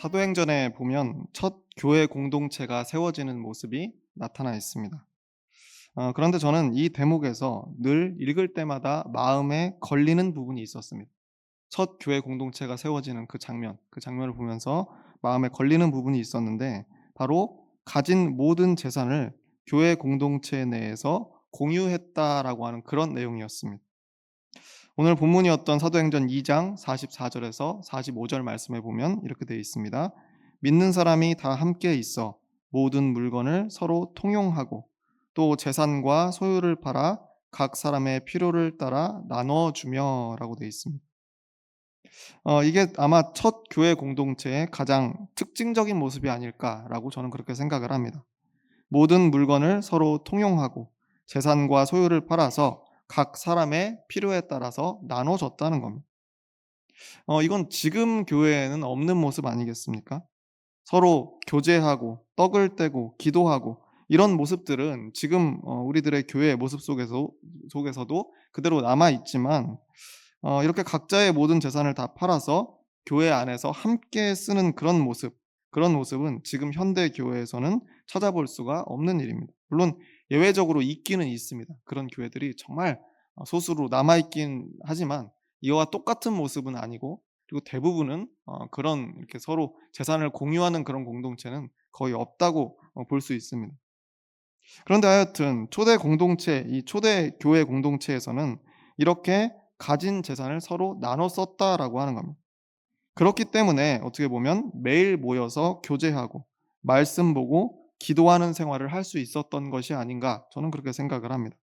사도행전에 보면 첫 교회 공동체가 세워지는 모습이 나타나 있습니다. 그런데 저는 이 대목에서 늘 읽을 때마다 마음에 걸리는 부분이 있었습니다. 첫 교회 공동체가 세워지는 그 장면을 보면서 마음에 걸리는 부분이 있었는데 바로 가진 모든 재산을 교회 공동체 내에서 공유했다라고 하는 그런 내용이었습니다. 오늘 본문이었던 사도행전 2장 44절에서 45절 말씀에 보면 이렇게 되어 있습니다. 믿는 사람이 다 함께 있어 모든 물건을 서로 통용하고 또 재산과 소유를 팔아 각 사람의 필요를 따라 나눠 주며라고 되어 있습니다. 이게 아마 첫 교회 공동체의 가장 특징적인 모습이 아닐까라고 저는 그렇게 생각을 합니다. 모든 물건을 서로 통용하고 재산과 소유를 팔아서 각 사람의 필요에 따라서 나눠줬다는 겁니다. 이건 지금 교회에는 없는 모습 아니겠습니까? 서로 교제하고 떡을 떼고 기도하고 이런 모습들은 지금 우리들의 교회 모습 속에서도 그대로 남아 있지만 이렇게 각자의 모든 재산을 다 팔아서 교회 안에서 함께 쓰는 그런 모습은 지금 현대 교회에서는 찾아볼 수가 없는 일입니다. 물론 예외적으로 있기는 있습니다. 그런 교회들이 정말 소수로 남아 있긴 하지만 이와 똑같은 모습은 아니고 그리고 대부분은 그런 이렇게 서로 재산을 공유하는 그런 공동체는 거의 없다고 볼 수 있습니다. 그런데 하여튼 초대 교회 공동체에서는 이렇게 가진 재산을 서로 나눠 썼다라고 하는 겁니다. 그렇기 때문에 어떻게 보면 매일 모여서 교제하고 말씀 보고 기도하는 생활을 할 수 있었던 것이 아닌가 저는 그렇게 생각을 합니다.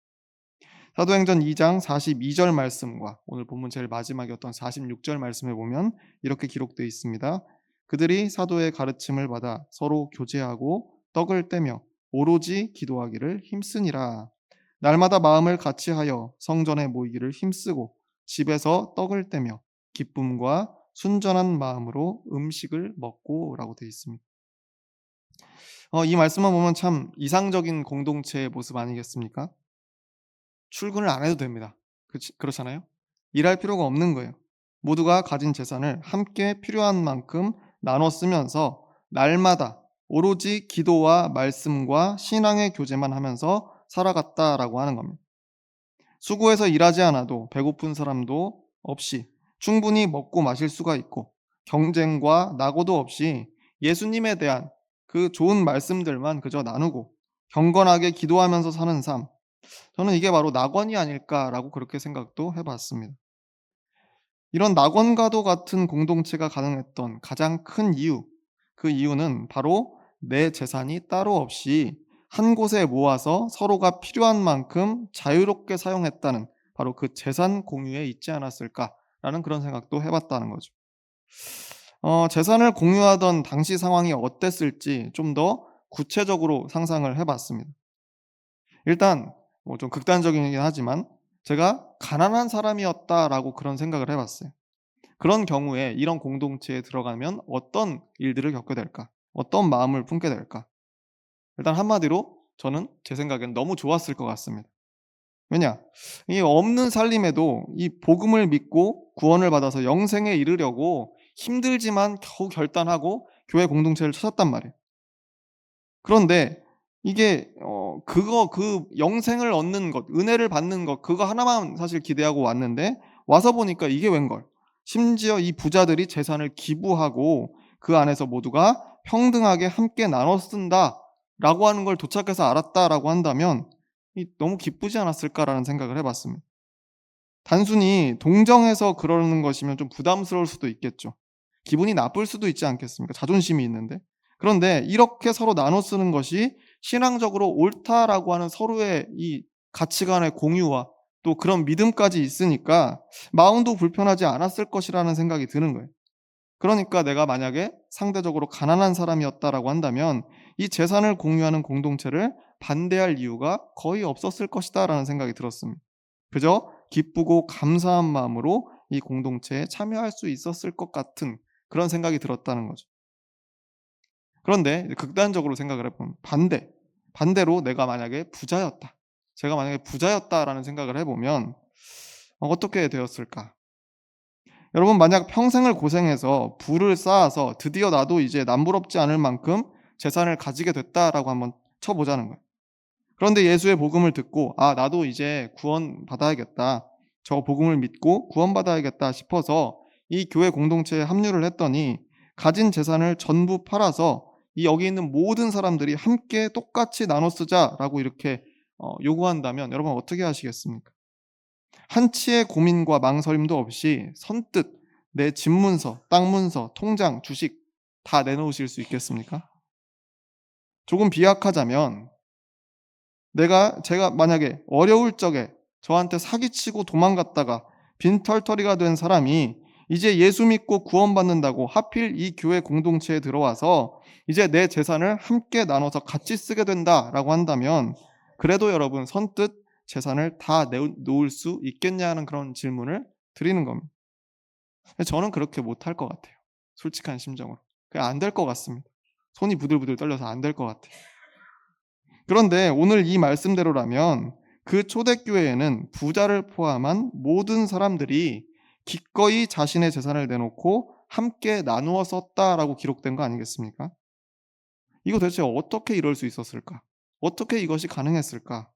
사도행전 2장 42절 말씀과 오늘 본문 제일 마지막이었던 46절 말씀에 보면 이렇게 기록되어 있습니다. 그들이 사도의 가르침을 받아 서로 교제하고 떡을 떼며 오로지 기도하기를 힘쓰니라. 날마다 마음을 같이하여 성전에 모이기를 힘쓰고 집에서 떡을 떼며 기쁨과 순전한 마음으로 음식을 먹고라고 되어 있습니다. 이 말씀만 보면 참 이상적인 공동체의 모습 아니겠습니까? 출근을 안 해도 됩니다. 그렇잖아요? 일할 필요가 없는 거예요. 모두가 가진 재산을 함께 필요한 만큼 나눠 쓰면서 날마다 오로지 기도와 말씀과 신앙의 교제만 하면서 살아갔다라고 하는 겁니다. 수고해서 일하지 않아도 배고픈 사람도 없이 충분히 먹고 마실 수가 있고 경쟁과 낙오도 없이 예수님에 대한 그 좋은 말씀들만 그저 나누고 경건하게 기도하면서 사는 삶, 저는 이게 바로 낙원이 아닐까라고 그렇게 생각도 해 봤습니다. 이런 낙원과도 같은 공동체가 가능했던 가장 큰 이유, 그 이유는 바로 내 재산이 따로 없이 한 곳에 모아서 서로가 필요한 만큼 자유롭게 사용했다는 바로 그 재산 공유에 있지 않았을까라는 그런 생각도 해 봤다는 거죠. 재산을 공유하던 당시 상황이 어땠을지 좀 더 구체적으로 상상을 해 봤습니다. 일단 뭐 좀 극단적이긴 하지만 제가 '가난한 사람이었다.'라고 그런 생각을 해 봤어요. 그런 경우에 이런 공동체에 들어가면 어떤 일들을 겪게 될까? 어떤 마음을 품게 될까? 일단 한마디로 저는 제 생각엔 너무 좋았을 것 같습니다. 왜냐? 이 없는 살림에도 이 복음을 믿고 구원을 받아서 영생에 이르려고 힘들지만 겨우 결단하고 교회 공동체를 찾았단 말이에요. 그런데 이게 그 영생을 얻는 것, 은혜를 받는 것 그거 하나만 사실 기대하고 왔는데 와서 보니까 이게 웬걸. 심지어 이 부자들이 재산을 기부하고 그 안에서 모두가 평등하게 함께 나눠 쓴다라고 하는 걸 도착해서 알았다라고 한다면 이 '너무 기쁘지 않았을까.'라는 생각을 해 봤습니다. 단순히 동정해서 그러는 것이면 좀 부담스러울 수도 있겠죠. 기분이 나쁠 수도 있지 않겠습니까? 자존심이 있는데. 그런데 이렇게 서로 나눠 쓰는 것이 신앙적으로 옳다라고 하는 서로의 이 가치관의 공유와 또 그런 믿음까지 있으니까 마음도 불편하지 않았을 것이라는 생각이 드는 거예요. 그러니까 내가 만약에 상대적으로 가난한 사람이었다라고 한다면 이 재산을 공유하는 공동체를 반대할 이유가 거의 없었을 것이다라는 생각이 들었습니다. 그저 기쁘고 감사한 마음으로 이 공동체에 참여할 수 있었을 것 같은 그런 생각이 들었다는 거죠. 그런데 이제 극단적으로 생각을 해 보면 반대로 내가 만약에 부자였다. 제가 만약에 부자였다라는 생각을 해 보면 어떻게 되었을까? 여러분, 만약 평생을 고생해서 부를 쌓아서 드디어 나도 이제 남부럽지 않을 만큼 재산을 가지게 됐다라고 한번 쳐보자는 거예요. 그런데 예수의 복음을 듣고 나도 이제 구원받아야겠다. 저 복음을 믿고 구원받아야겠다 싶어서 이 교회 공동체에 합류를 했더니 가진 재산을 전부 팔아서 이 여기 있는 모든 사람들이 함께 똑같이 나눠 쓰자라고 이렇게 요구한다면 여러분 어떻게 하시겠습니까? 한치의 고민과 망설임도 없이 선뜻 내 집 문서, 땅 문서, 통장, 주식 다 내놓으실 수 있겠습니까? 조금 비약하자면 제가 만약에 어려울 적에 저한테 사기치고 도망갔다가 빈털터리가 된 사람이 이제 예수 믿고 구원받는다고 하필 이 교회 공동체에 들어와서 이제 내 재산을 함께 나눠서 같이 쓰게 된다라고 한다면 그래도 여러분 선뜻 재산을 다 놓을 수 있겠냐는 그런 질문을 드리는 겁니다. 저는 그렇게 못할 것 같아요. 솔직한 심정으로. 그냥 안 될 것 같습니다. 손이 부들부들 떨려서 안 될 것 같아요. 그런데 오늘 이 말씀대로라면 그 초대교회에는 부자를 포함한 모든 사람들이 기꺼이 자신의 재산을 내놓고 함께 나누어 썼다라고 기록된 거 아니겠습니까? 이거 대체 어떻게 이럴 수 있었을까? 어떻게 이것이 가능했을까?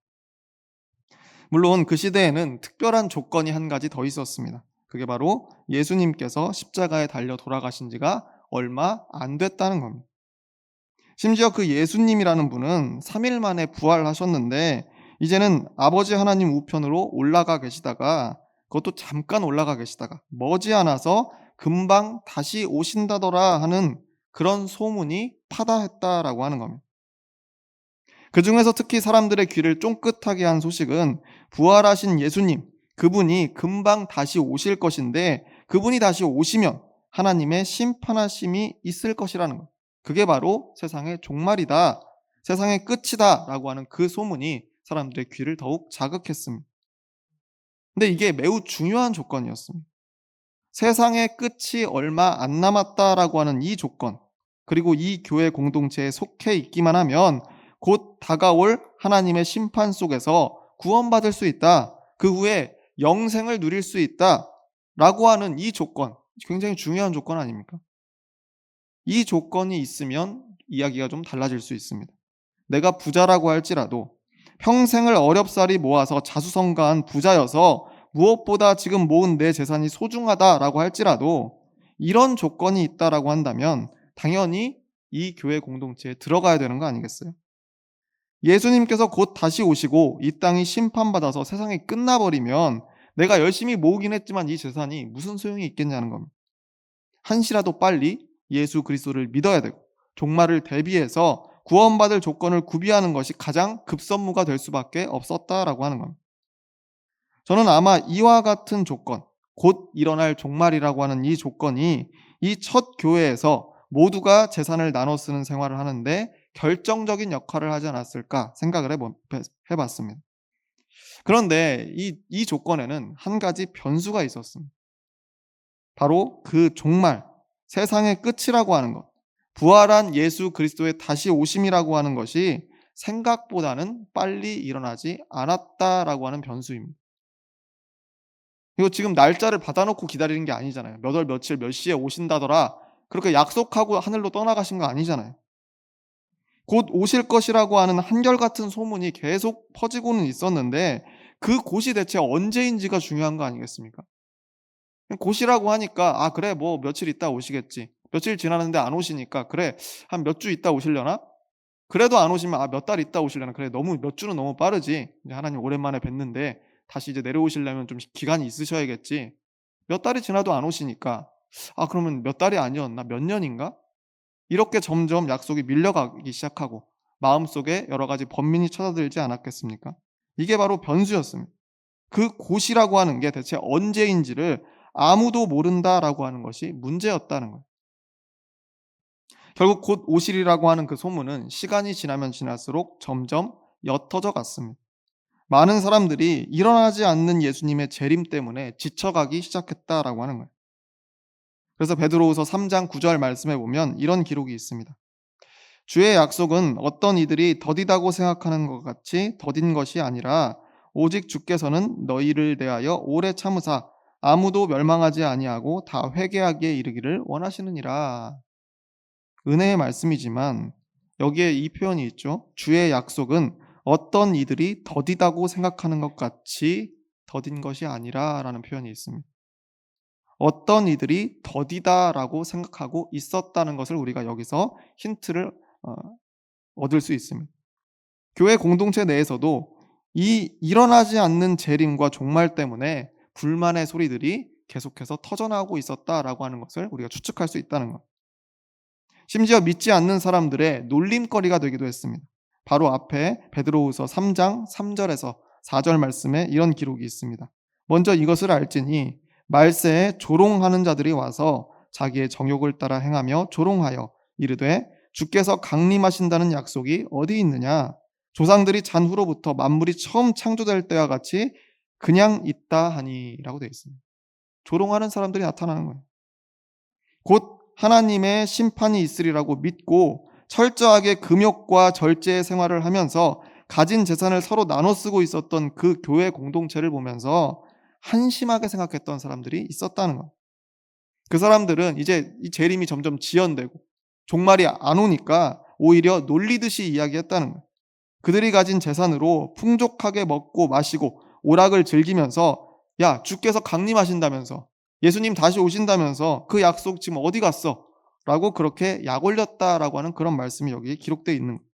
물론 그 시대에는 특별한 조건이 한 가지 더 있었습니다. 그게 바로 예수님께서 십자가에 달려 돌아가신 지가 얼마 안 됐다는 겁니다. 심지어 그 예수님이라는 분은 3일 만에 부활하셨는데 이제는 아버지 하나님 우편으로 올라가 계시다가 그것도 잠깐 올라가 계시다가 머지않아서 금방 다시 오신다더라 하는 그런 소문이 파다했다라고 하는 겁니다. 그 중에서 특히 사람들의 귀를 쫑긋하게 한 소식은 부활하신 예수님, 그분이 금방 다시 오실 것인데 그분이 다시 오시면 하나님의 심판하심이 있을 것이라는 것. 그게 바로 세상의 종말이다, 세상의 끝이다 라고 하는 그 소문이 사람들의 귀를 더욱 자극했습니다. 근데 이게 매우 중요한 조건이었습니다. 세상의 끝이 얼마 안 남았다라고 하는 이 조건, 그리고 이 교회 공동체에 속해 있기만 하면 곧 다가올 하나님의 심판 속에서 구원받을 수 있다. 그 후에 영생을 누릴 수 있다. 라고 하는 이 조건, 굉장히 중요한 조건 아닙니까? 이 조건이 있으면 이야기가 좀 달라질 수 있습니다. 내가 부자라고 할지라도 평생을 어렵사리 모아서 자수성가한 부자여서 무엇보다 지금 모은 내 재산이 소중하다라고 할지라도 이런 조건이 있다라고 한다면 당연히 이 교회 공동체에 들어가야 되는 거 아니겠어요? 예수님께서 곧 다시 오시고 이 땅이 심판받아서 세상이 끝나버리면 내가 열심히 모으긴 했지만 이 재산이 무슨 소용이 있겠냐는 겁니다. 한시라도 빨리 예수 그리스도를 믿어야 되고 종말을 대비해서 구원받을 조건을 구비하는 것이 가장 급선무가 될 수밖에 없었다라고 하는 겁니다. 저는 아마 이와 같은 조건, 곧 일어날 종말이라고 하는 이 조건이 이 첫 교회에서 모두가 재산을 나눠 쓰는 생활을 하는데 결정적인 역할을 하지 않았을까 생각을 해봤습니다. 그런데 이 조건에는 한 가지 변수가 있었습니다. 바로 그 종말, 세상의 끝이라고 하는 것, 부활한 예수 그리스도의 다시 오심이라고 하는 것이 생각보다는 빨리 일어나지 않았다라고 하는 변수입니다. 이거 지금 날짜를 받아놓고 기다리는 게 아니잖아요. 몇 월 며칠 몇 시에 오신다더라 그렇게 약속하고 하늘로 떠나가신 거 아니잖아요. 곧 오실 것이라고 하는 한결같은 소문이 계속 퍼지고는 있었는데 그 곳이 대체 언제인지가 중요한 거 아니겠습니까? 곧이라고 하니까 그래 뭐 며칠 있다 오시겠지. 며칠 지났는데 안 오시니까 그래 한 몇 주 있다 오시려나? 그래도 안 오시면 몇 달 있다 오시려나? 그래 너무 몇 주는 너무 빠르지. 이제 하나님 오랜만에 뵀는데 다시 이제 내려오시려면 좀 기간이 있으셔야겠지. 몇 달이 지나도 안 오시니까 그러면 몇 달이 아니었나? 몇 년인가? 이렇게 점점 약속이 밀려가기 시작하고 마음속에 여러 가지 번민이 찾아들지 않았겠습니까? 이게 바로 변수였습니다. 그 곧이라고 하는 게 대체 언제인지를 아무도 모른다라고 하는 것이 문제였다는 거예요. 결국 곧 오시리라고 하는 그 소문은 시간이 지나면 지날수록 점점 옅어져 갔습니다. 많은 사람들이 일어나지 않는 예수님의 재림 때문에 지쳐가기 시작했다라고 하는 거예요. 그래서 베드로후서 3장 9절 말씀에 보면 이런 기록이 있습니다. 주의 약속은 어떤 이들이 더디다고 생각하는 것 같이 더딘 것이 아니라 오직 주께서는 너희를 대하여 오래 참으사 아무도 멸망하지 아니하고 다 회개하기에 이르기를 원하시느니라. 은혜의 말씀이지만 여기에 이 표현이 있죠. 주의 약속은 어떤 이들이 더디다고 생각하는 것 같이 더딘 것이 아니라라는 표현이 있습니다. 어떤 이들이 더디다라고 생각하고 있었다는 것을 우리가 여기서 힌트를 어, 얻을 수 있습니다. 교회 공동체 내에서도 이 일어나지 않는 재림과 종말 때문에 불만의 소리들이 계속해서 터져나오고 있었다라고 하는 것을 우리가 추측할 수 있다는 것. 심지어 믿지 않는 사람들의 놀림거리가 되기도 했습니다. 바로 앞에 베드로후서 3장 3절에서 4절 말씀에 이런 기록이 있습니다. 먼저 이것을 알지니 말세에 조롱하는 자들이 와서 자기의 정욕을 따라 행하며 조롱하여 이르되 주께서 강림하신다는 약속이 어디 있느냐? 조상들이 잔 후로부터 만물이 처음 창조될 때와 같이 그냥 있다 하니라고 되어 있습니다. 조롱하는 사람들이 나타나는 거예요. 곧 하나님의 심판이 있으리라고 믿고 철저하게 금욕과 절제의 생활을 하면서 가진 재산을 서로 나눠 쓰고 있었던 그 교회 공동체를 보면서 한심하게 생각했던 사람들이 있었다는 것. 그 사람들은 이제 이 재림이 점점 지연되고 종말이 안 오니까 오히려 놀리듯이 이야기했다는 것. 그들이 가진 재산으로 풍족하게 먹고 마시고 오락을 즐기면서 야, 주께서 강림하신다면서 예수님 다시 오신다면서 그 약속 지금 어디 갔어? 라고 그렇게 약 올렸다라고 하는 그런 말씀이 여기에 기록되어 있는 거예요.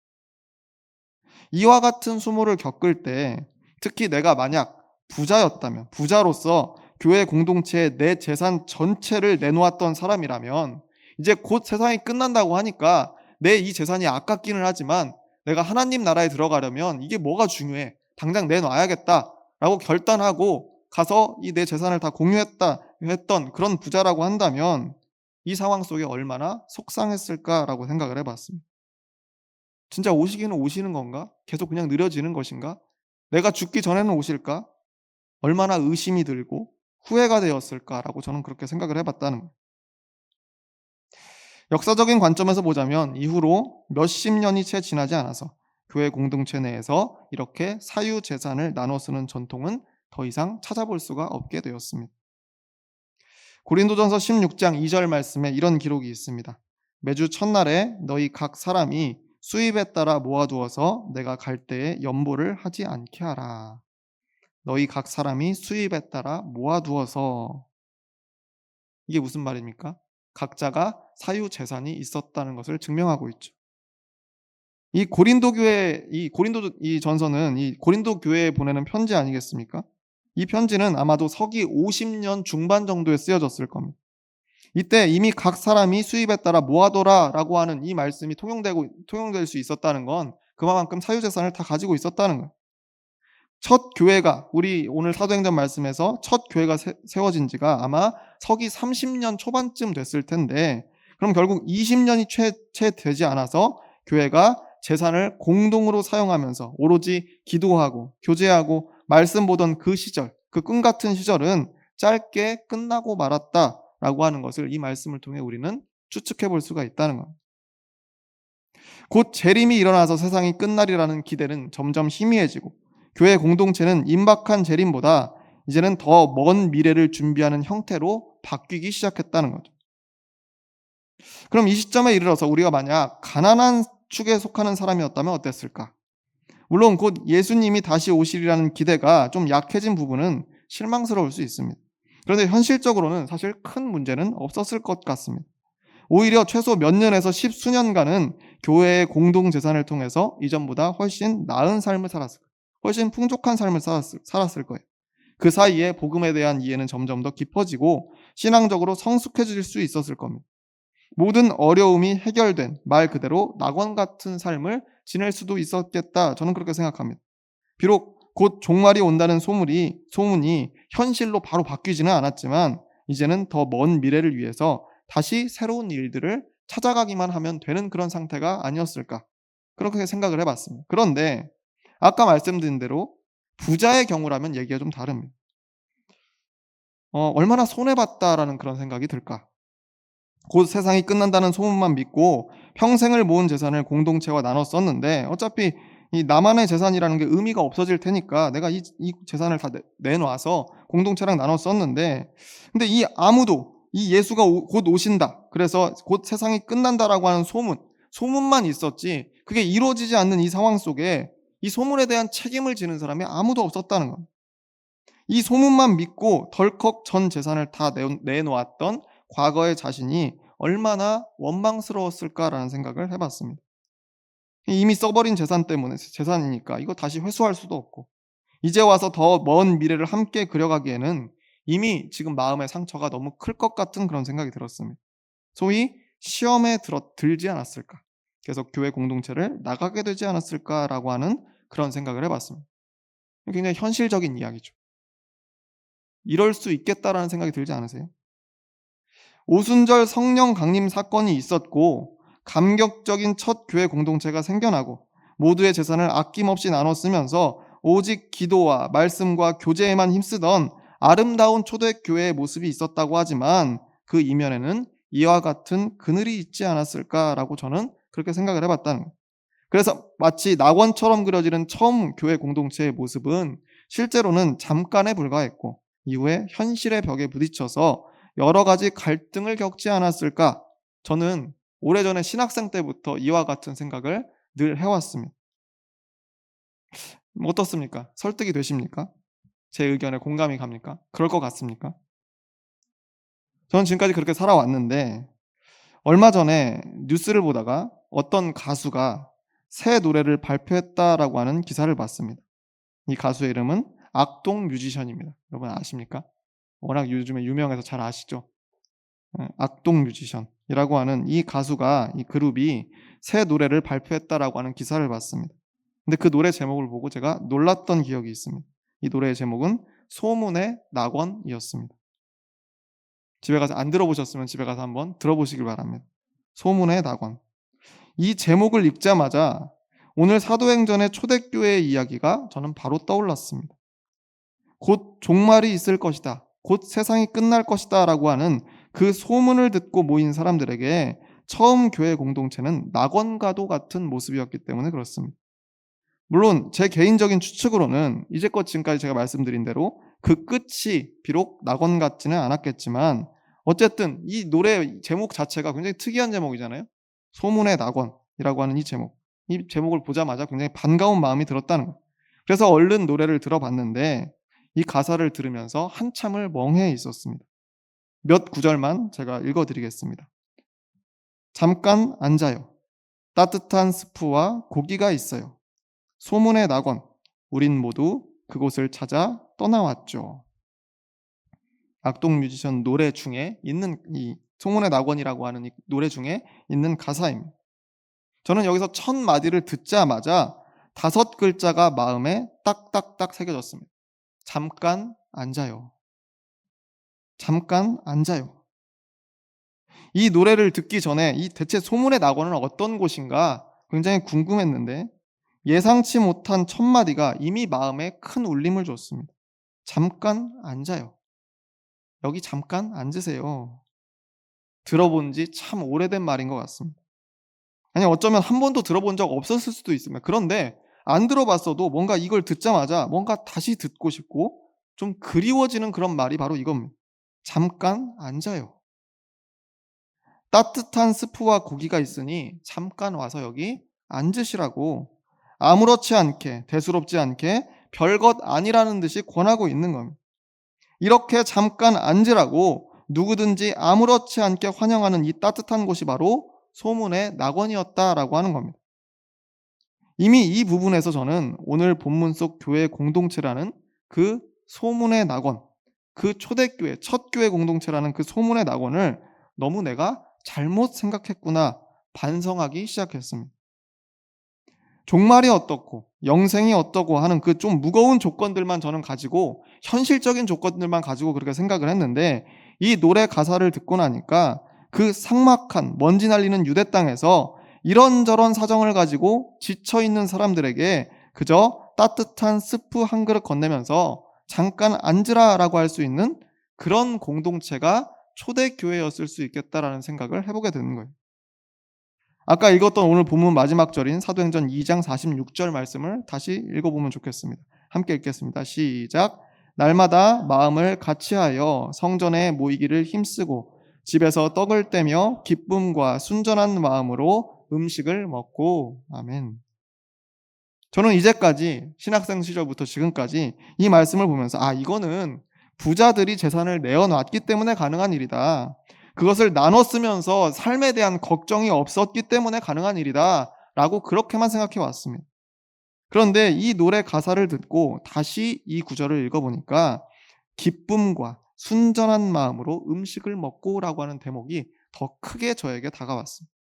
이와 같은 수모를 겪을 때 특히 내가 만약 부자였다면 부자로서 교회 공동체에 내 재산 전체를 내놓았던 사람이라면 이제 곧 세상이 끝난다고 하니까 내 이 재산이 아깝기는 하지만 내가 하나님 나라에 들어가려면 이게 뭐가 중요해? 당장 내놔야겠다라고 결단하고 가서 이 내 재산을 다 공유했다 했던 그런 부자라고 한다면 이 상황 속에 얼마나 속상했을까라고 생각을 해봤습니다. 진짜 오시기는 오시는 건가? 계속 그냥 느려지는 것인가? 내가 죽기 전에는 오실까? 얼마나 의심이 들고 후회가 되었을까라고 저는 그렇게 생각을 해봤다는 거예요. 역사적인 관점에서 보자면 이후로 몇십 년이 채 지나지 않아서 교회 공동체 내에서 이렇게 사유 재산을 나눠 쓰는 전통은 더 이상 찾아볼 수가 없게 되었습니다. 고린도전서 16장 2절 말씀에 이런 기록이 있습니다. 매주 첫날에 너희 각 사람이 수입에 따라 모아두어서 내가 갈 때에 연보를 하지 않게 하라. 너희 각 사람이 수입에 따라 모아두어서 이게 무슨 말입니까? 각자가 사유 재산이 있었다는 것을 증명하고 있죠. 이 고린도 교회 이 고린도 이 전서는 이 고린도 교회에 보내는 편지 아니겠습니까? 이 편지는 아마도 서기 50년 중반 정도에 쓰여졌을 겁니다. 이때 이미 각 사람이 수입에 따라 모아둬라라고 하는 이 말씀이 통용될 수 있었다는 건 그만큼 사유 재산을 다 가지고 있었다는 거예요. 첫 교회가 우리 오늘 사도행전 말씀에서 첫 교회가 세워진 지가 아마 서기 30년 초반쯤 됐을 텐데 그럼 결국 20년이 채 되지 않아서 교회가 재산을 공동으로 사용하면서 오로지 기도하고 교제하고 말씀 보던 그 시절, 그 꿈 같은 시절은 짧게 끝나고 말았다라고 하는 것을 이 말씀을 통해 우리는 추측해 볼 수가 있다는 겁니다. 곧 재림이 일어나서 세상이 끝날이라는 기대는 점점 희미해지고 교회 공동체는 임박한 재림보다 이제는 더 먼 미래를 준비하는 형태로 바뀌기 시작했다는 거죠. 그럼 이 시점에 이르러서 우리가 만약 가난한 축에 속하는 사람이었다면 어땠을까? 물론 곧 예수님이 다시 오시리라는 기대가 좀 약해진 부분은 실망스러울 수 있습니다. 그런데 현실적으로는 사실 큰 문제는 없었을 것 같습니다. 오히려 최소 몇 년에서 십수년간은 교회의 공동재산을 통해서 이전보다 훨씬 나은 삶을 살았을 거예요. 훨씬 풍족한 삶을 살았을 거예요. 그 사이에 복음에 대한 이해는 점점 더 깊어지고 신앙적으로 성숙해질 수 있었을 겁니다. 모든 어려움이 해결된 말 그대로 낙원 같은 삶을 지낼 수도 있었겠다. 저는 그렇게 생각합니다. 비록 곧 종말이 온다는 소문이 현실로 바로 바뀌지는 않았지만 이제는 더 먼 미래를 위해서 다시 새로운 일들을 찾아가기만 하면 되는 그런 상태가 아니었을까. 그렇게 생각을 해봤습니다. 그런데 아까 말씀드린 대로 부자의 경우라면 얘기가 좀 다릅니다. 얼마나 손해봤다라는 그런 생각이 들까? 곧 세상이 끝난다는 소문만 믿고 평생을 모은 재산을 공동체와 나눠 썼는데 어차피 이 나만의 재산이라는 게 의미가 없어질 테니까 내가 이 재산을 다 내놔서 공동체랑 나눠 썼는데, 근데 이 아무도 이 예수가 곧 오신다, 그래서 곧 세상이 끝난다라고 하는 소문만 있었지, 그게 이루어지지 않는 이 상황 속에 이 소문에 대한 책임을 지는 사람이 아무도 없었다는 겁니다. 이 소문만 믿고 덜컥 전 재산을 다 내놓았던 과거의 자신이 얼마나 원망스러웠을까라는 생각을 해봤습니다. 이미 써버린 재산 때문에, 재산이니까 이거 다시 회수할 수도 없고, 이제 와서 더 먼 미래를 함께 그려가기에는 이미 지금 마음의 상처가 너무 클 것 같은 그런 생각이 들었습니다. 소위 시험에 들지 않았을까, 계속 교회 공동체를 나가게 되지 않았을까라고 하는 그런 생각을 해봤습니다. 굉장히 현실적인 이야기죠. 이럴 수 있겠다라는 생각이 들지 않으세요? 오순절 성령 강림 사건이 있었고, 감격적인 첫 교회 공동체가 생겨나고, 모두의 재산을 아낌없이 나눠 쓰면서 오직 기도와 말씀과 교제에만 힘쓰던 아름다운 초대교회의 모습이 있었다고 하지만, 그 이면에는 이와 같은 그늘이 있지 않았을까라고 저는 그렇게 생각을 해봤다는 거예요. 그래서 마치 낙원처럼 그려지는 처음 교회 공동체의 모습은 실제로는 잠깐에 불과했고, 이후에 현실의 벽에 부딪혀서 여러 가지 갈등을 겪지 않았을까. 저는 오래전에 신학생 때부터 이와 같은 생각을 늘 해왔습니다. 어떻습니까? 설득이 되십니까? 제 의견에 공감이 갑니까? 그럴 것 같습니까? 저는 지금까지 그렇게 살아왔는데, 얼마 전에 뉴스를 보다가 어떤 가수가 새 노래를 발표했다라고 하는 기사를 봤습니다. 이 가수의 이름은 악동 뮤지션입니다. 여러분 아십니까? 워낙 요즘에 유명해서 잘 아시죠? 악동 뮤지션이라고 하는 이 가수가, 이 그룹이 새 노래를 발표했다라고 하는 기사를 봤습니다. 근데 그 노래 제목을 보고 제가 놀랐던 기억이 있습니다. 이 노래의 제목은 소문의 낙원이었습니다. 집에 가서 안 들어보셨으면 집에 가서 한번 들어보시길 바랍니다. 소문의 낙원. 이 제목을 읽자마자 오늘 사도행전의 초대교회의 이야기가 저는 바로 떠올랐습니다. 곧 종말이 있을 것이다, 곧 세상이 끝날 것이다 라고 하는 그 소문을 듣고 모인 사람들에게 처음 교회 공동체는 낙원과도 같은 모습이었기 때문에 그렇습니다. 물론 제 개인적인 추측으로는 이제껏 지금까지 제가 말씀드린 대로 그 끝이 비록 낙원 같지는 않았겠지만, 어쨌든 이 노래 제목 자체가 굉장히 특이한 제목이잖아요. 소문의 낙원이라고 하는 이 제목. 이 제목을 보자마자 굉장히 반가운 마음이 들었다는 거예요. 그래서 얼른 노래를 들어봤는데 이 가사를 들으면서 한참을 멍해 있었습니다. 몇 구절만 제가 읽어드리겠습니다. 잠깐 앉아요. 따뜻한 스프와 고기가 있어요. 소문의 낙원, 우린 모두 그곳을 찾아 떠나왔죠. 악동 뮤지션 노래 중에 있는 이 소문의 낙원이라고 하는 이 노래 중에 있는 가사입니다. 저는 여기서 첫 마디를 듣자마자 5글자가 마음에 딱딱딱 새겨졌습니다. 잠깐 앉아요. 잠깐 앉아요. 이 노래를 듣기 전에 이 대체 소문의 낙원은 어떤 곳인가 굉장히 궁금했는데, 예상치 못한 첫 마디가 이미 마음에 큰 울림을 줬습니다. 잠깐 앉아요. 여기 잠깐 앉으세요. 들어본 지 참 오래된 말인 것 같습니다. 아니, 어쩌면 한 번도 들어본 적 없었을 수도 있습니다. 그런데 안 들어봤어도 뭔가 이걸 듣자마자 뭔가 다시 듣고 싶고 좀 그리워지는 그런 말이 바로 이겁니다. 잠깐 앉아요. 따뜻한 스프와 고기가 있으니 잠깐 와서 여기 앉으시라고, 아무렇지 않게, 대수롭지 않게 별것 아니라는 듯이 권하고 있는 겁니다. 이렇게 잠깐 앉으라고 누구든지 아무렇지 않게 환영하는 이 따뜻한 곳이 바로 소문의 낙원이었다라고 하는 겁니다. 이미 이 부분에서 저는 오늘 본문 속 교회 공동체라는 그 소문의 낙원, 그 초대교회, 첫 교회 공동체라는 그 소문의 낙원을 너무 내가 잘못 생각했구나 반성하기 시작했습니다. 종말이 어떻고 영생이 어떠고 하는 그 좀 무거운 조건들만 저는 가지고, 현실적인 조건들만 가지고 그렇게 생각을 했는데, 이 노래 가사를 듣고 나니까 그 삭막한 먼지 날리는 유대 땅에서 이런저런 사정을 가지고 지쳐있는 사람들에게 그저 따뜻한 스프 한 그릇 건네면서 잠깐 앉으라라고 할 수 있는 그런 공동체가 초대교회였을 수 있겠다라는 생각을 해보게 되는 거예요. 아까 읽었던 오늘 본문 마지막 절인 사도행전 2장 46절 말씀을 다시 읽어보면 좋겠습니다. 함께 읽겠습니다. 시작. 날마다 마음을 같이하여 성전에 모이기를 힘쓰고 집에서 떡을 떼며 기쁨과 순전한 마음으로 음식을 먹고. 아멘. 저는 이제까지 신학생 시절부터 지금까지 이 말씀을 보면서 이거는 부자들이 재산을 내어놨기 때문에 가능한 일이다. 그것을 나눠 쓰면서 삶에 대한 걱정이 없었기 때문에 가능한 일이다. 라고 그렇게만 생각해 왔습니다. 그런데 이 노래 가사를 듣고 다시 이 구절을 읽어보니까 기쁨과 순전한 마음으로 음식을 먹고라고 하는 대목이 더 크게 저에게 다가왔습니다.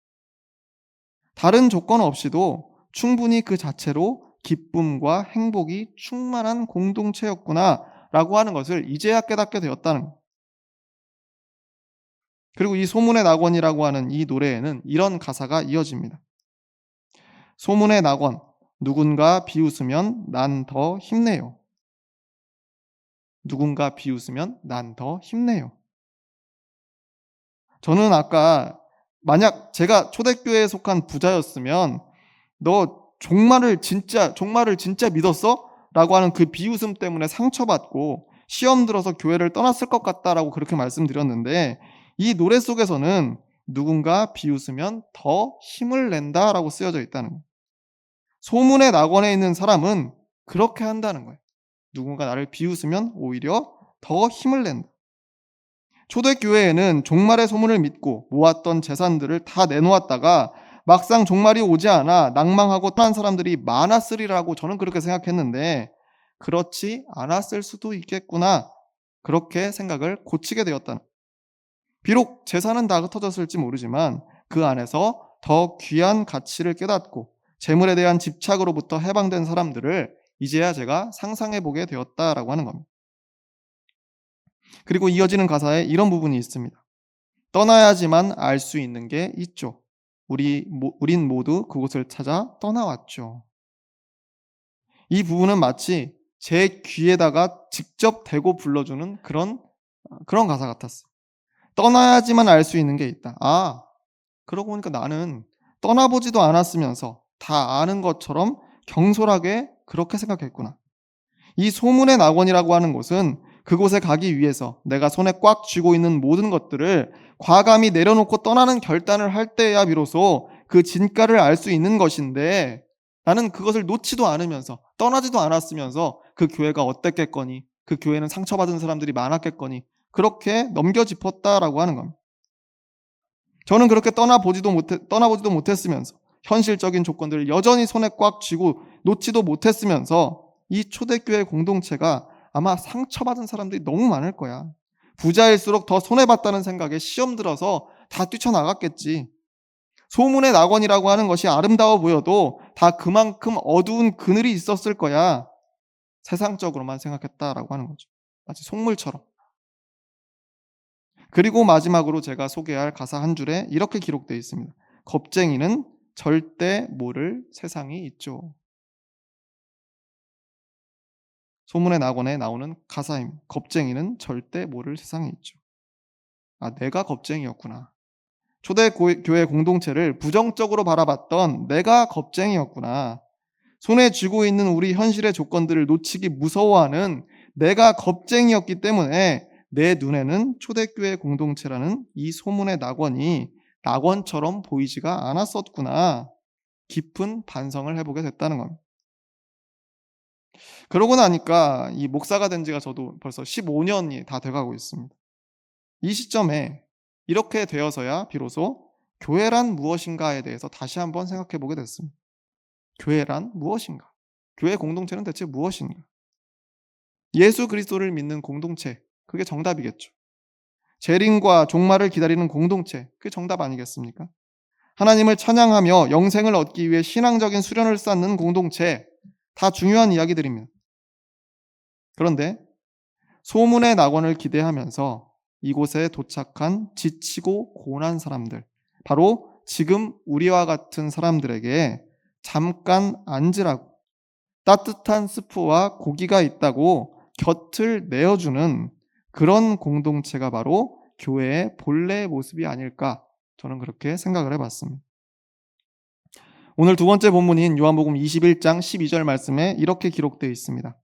다른 조건 없이도 충분히 그 자체로 기쁨과 행복이 충만한 공동체였구나라고 하는 것을 이제야 깨닫게 되었다는 것. 그리고 이 소문의 낙원이라고 하는 이 노래에는 이런 가사가 이어집니다. 소문의 낙원, 누군가 비웃으면 난 더 힘내요. 누군가 비웃으면 난 더 힘내요. 저는 아까 만약 제가 초대교회에 속한 부자였으면 너 종말을 진짜 믿었어? 라고 하는 그 비웃음 때문에 상처받고 시험 들어서 교회를 떠났을 것 같다라고 그렇게 말씀드렸는데, 이 노래 속에서는 누군가 비웃으면 더 힘을 낸다라고 쓰여져 있다는 거예요. 소문의 낙원에 있는 사람은 그렇게 한다는 거예요. 누군가 나를 비웃으면 오히려 더 힘을 낸다. 초대교회에는 종말의 소문을 믿고 모았던 재산들을 다 내놓았다가 막상 종말이 오지 않아 낭망하고 떠난 사람들이 많았으리라고 저는 그렇게 생각했는데, 그렇지 않았을 수도 있겠구나, 그렇게 생각을 고치게 되었다는. 비록 재산은 다 흩어졌을지 모르지만 그 안에서 더 귀한 가치를 깨닫고 재물에 대한 집착으로부터 해방된 사람들을 이제야 제가 상상해 보게 되었다라고 하는 겁니다. 그리고 이어지는 가사에 이런 부분이 있습니다. 떠나야지만 알 수 있는 게 있죠. 우린 모두 그곳을 찾아 떠나왔죠. 이 부분은 마치 제 귀에다가 직접 대고 불러주는 그런 가사 같았어요. 떠나야지만 알 수 있는 게 있다. 그러고 보니까 나는 떠나보지도 않았으면서 다 아는 것처럼 경솔하게 그렇게 생각했구나. 이 소문의 낙원이라고 하는 곳은 그곳에 가기 위해서 내가 손에 꽉 쥐고 있는 모든 것들을 과감히 내려놓고 떠나는 결단을 할 때야 비로소 그 진가를 알 수 있는 것인데, 나는 그것을 놓지도 않으면서 떠나지도 않았으면서 그 교회가 어땠겠거니, 그 교회는 상처받은 사람들이 많았겠거니 그렇게 넘겨짚었다라고 하는 겁니다. 저는 그렇게 떠나보지도 못했으면서 현실적인 조건들을 여전히 손에 꽉 쥐고 놓지도 못했으면서 이 초대교회 공동체가 아마 상처받은 사람들이 너무 많을 거야. 부자일수록 더 손해봤다는 생각에 시험 들어서 다 뛰쳐나갔겠지. 소문의 낙원이라고 하는 것이 아름다워 보여도 다 그만큼 어두운 그늘이 있었을 거야. 세상적으로만 생각했다라고 하는 거죠. 마치 속물처럼. 그리고 마지막으로 제가 소개할 가사 한 줄에 이렇게 기록되어 있습니다. 겁쟁이는 절대 모를 세상이 있죠. 소문의 낙원에 나오는 가사입니다. 겁쟁이는 절대 모를 세상이 있죠. 내가 겁쟁이였구나. 초대교회 공동체를 부정적으로 바라봤던 내가 겁쟁이였구나. 손에 쥐고 있는 우리 현실의 조건들을 놓치기 무서워하는 내가 겁쟁이였기 때문에 내 눈에는 초대교회 공동체라는 이 소문의 낙원이 낙원처럼 보이지가 않았었구나. 깊은 반성을 해보게 됐다는 겁니다. 그러고 나니까 이 목사가 된 지가 저도 벌써 15년이 다 돼가고 있습니다. 이 시점에 이렇게 되어서야 비로소 교회란 무엇인가에 대해서 다시 한번 생각해 보게 됐습니다. 교회란 무엇인가? 교회 공동체는 대체 무엇인가? 예수 그리스도를 믿는 공동체, 그게 정답이겠죠. 재림과 종말을 기다리는 공동체, 그게 정답 아니겠습니까? 하나님을 찬양하며 영생을 얻기 위해 신앙적인 수련을 쌓는 공동체, 다 중요한 이야기들입니다. 그런데 소문의 낙원을 기대하면서 이곳에 도착한 지치고 고난 사람들, 바로 지금 우리와 같은 사람들에게 잠깐 앉으라고, 따뜻한 스프와 고기가 있다고 곁을 내어주는 그런 공동체가 바로 교회의 본래의 모습이 아닐까, 저는 그렇게 생각을 해봤습니다. 오늘 두 번째 본문인 요한복음 21장 12절 말씀에 이렇게 기록되어 있습니다.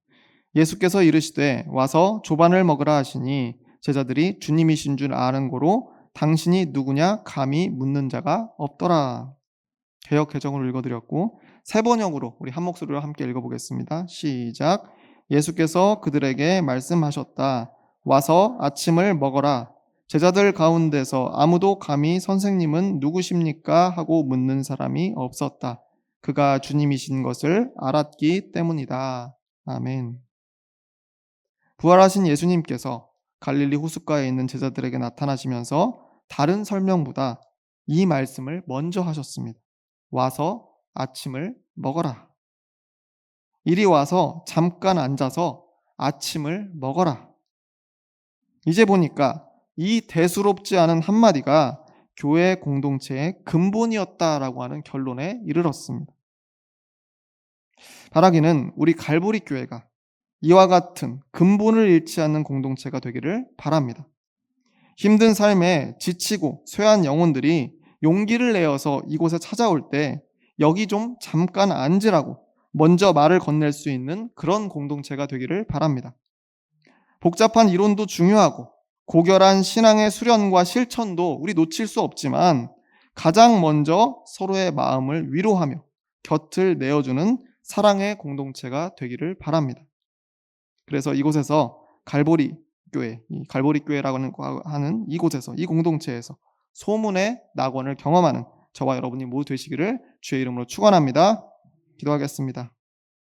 예수께서 이르시되 와서 조반을 먹으라 하시니 제자들이 주님이신 줄 아는 고로 당신이 누구냐 감히 묻는 자가 없더라. 개역 개정으로 읽어드렸고 세 번역으로 우리 한 목소리로 함께 읽어보겠습니다. 시작. 예수께서 그들에게 말씀하셨다. 와서 아침을 먹어라. 제자들 가운데서 아무도 감히 선생님은 누구십니까? 하고 묻는 사람이 없었다. 그가 주님이신 것을 알았기 때문이다. 아멘. 부활하신 예수님께서 갈릴리 호숫가에 있는 제자들에게 나타나시면서 다른 설명보다 이 말씀을 먼저 하셨습니다. 와서 아침을 먹어라. 이리 와서 잠깐 앉아서 아침을 먹어라. 이제 보니까 이 대수롭지 않은 한마디가 교회 공동체의 근본이었다라고 하는 결론에 이르렀습니다. 바라기는 우리 갈보리 교회가 이와 같은 근본을 잃지 않는 공동체가 되기를 바랍니다. 힘든 삶에 지치고 쇠한 영혼들이 용기를 내어서 이곳에 찾아올 때 여기 좀 잠깐 앉으라고 먼저 말을 건넬 수 있는 그런 공동체가 되기를 바랍니다. 복잡한 이론도 중요하고 고결한 신앙의 수련과 실천도 우리 놓칠 수 없지만 가장 먼저 서로의 마음을 위로하며 곁을 내어주는 사랑의 공동체가 되기를 바랍니다. 그래서 이곳에서 갈보리 교회, 이 갈보리 교회라고 하는 이곳에서, 이 공동체에서 소문의 낙원을 경험하는 저와 여러분이 모두 되시기를 주의 이름으로 축원합니다. 기도하겠습니다.